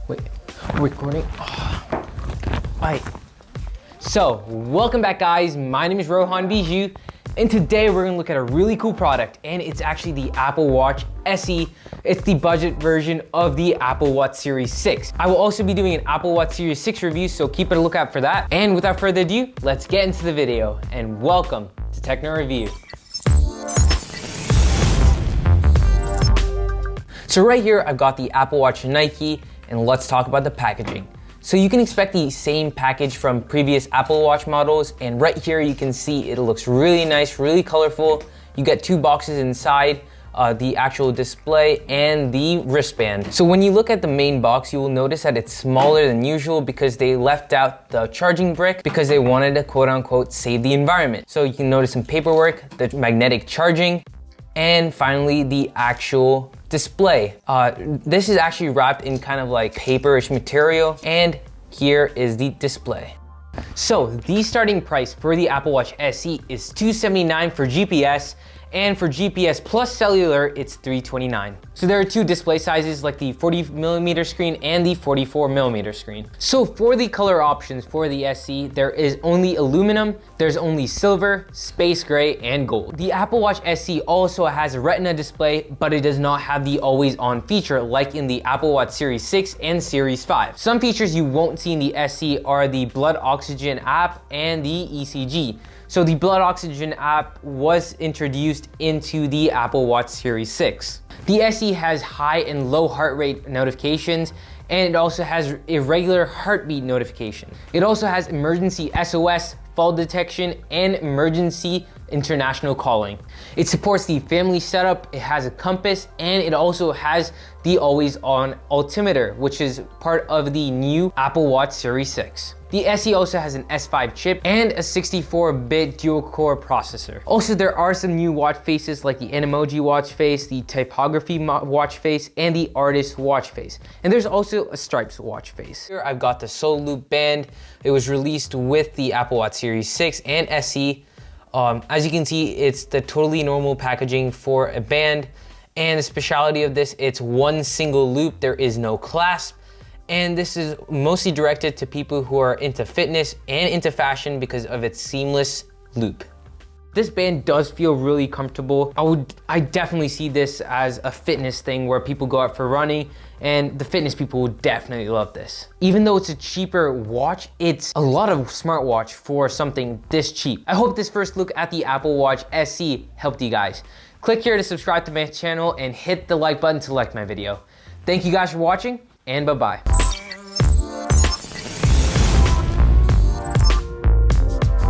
Wait, recording? Alright. So, welcome back guys. My name is Rohan Bijou, and today we're gonna look at a really cool product, and it's actually the Apple Watch SE. It's the budget version of the Apple Watch Series 6. I will also be doing an Apple Watch Series 6 review, so keep a lookout for that. And without further ado, let's get into the video, and welcome to Techno Review. So right here, I've got the Apple Watch Nike, and let's talk about the packaging. So you can expect the same package from previous Apple Watch models, and right here you can see it looks really nice, really colorful. You get two boxes inside, the actual display and the wristband. So when you look at the main box, you will notice that it's smaller than usual because they left out the charging brick because they wanted to quote unquote save the environment. So you can notice some paperwork, the magnetic charging, and finally the actual display. This is actually wrapped in kind of like paperish material, and here is the display. So the starting price for the Apple Watch SE is $279 for GPS, and for GPS plus cellular, it's $329. So there are two display sizes, like the 40mm screen and the 44mm screen. So for the color options for the SE, there is only aluminum, there's only silver, space gray, and gold. The Apple Watch SE also has a Retina display, but it does not have the always on feature like in the Apple Watch Series 6 and Series 5. Some features you won't see in the SE are the blood oxygen app and the ECG. So the blood oxygen app was introduced into the Apple Watch Series 6. The SE has high and low heart rate notifications, and it also has irregular heartbeat notification. It also has emergency SOS, fall detection, and emergency international calling. It supports the family setup, it has a compass, and it also has the always on altimeter, which is part of the new Apple Watch Series 6. The SE also has an S5 chip and a 64-bit dual-core processor. Also, there are some new watch faces like the Animoji watch face, the typography watch face, and the artist watch face. And there's also a stripes watch face. Here I've got the Soul Loop band. It was released with the Apple Watch Series 6 and SE. As you can see, it's the totally normal packaging for a band. And the specialty of this, it's one single loop. There is no clasp. And this is mostly directed to people who are into fitness and into fashion because of its seamless loop. This band does feel really comfortable. I definitely see this as a fitness thing where people go out for running, and the fitness people will definitely love this. Even though it's a cheaper watch, it's a lot of smartwatch for something this cheap. I hope this first look at the Apple Watch SE helped you guys. Click here to subscribe to my channel and hit the like button to like my video. Thank you guys for watching, and bye-bye.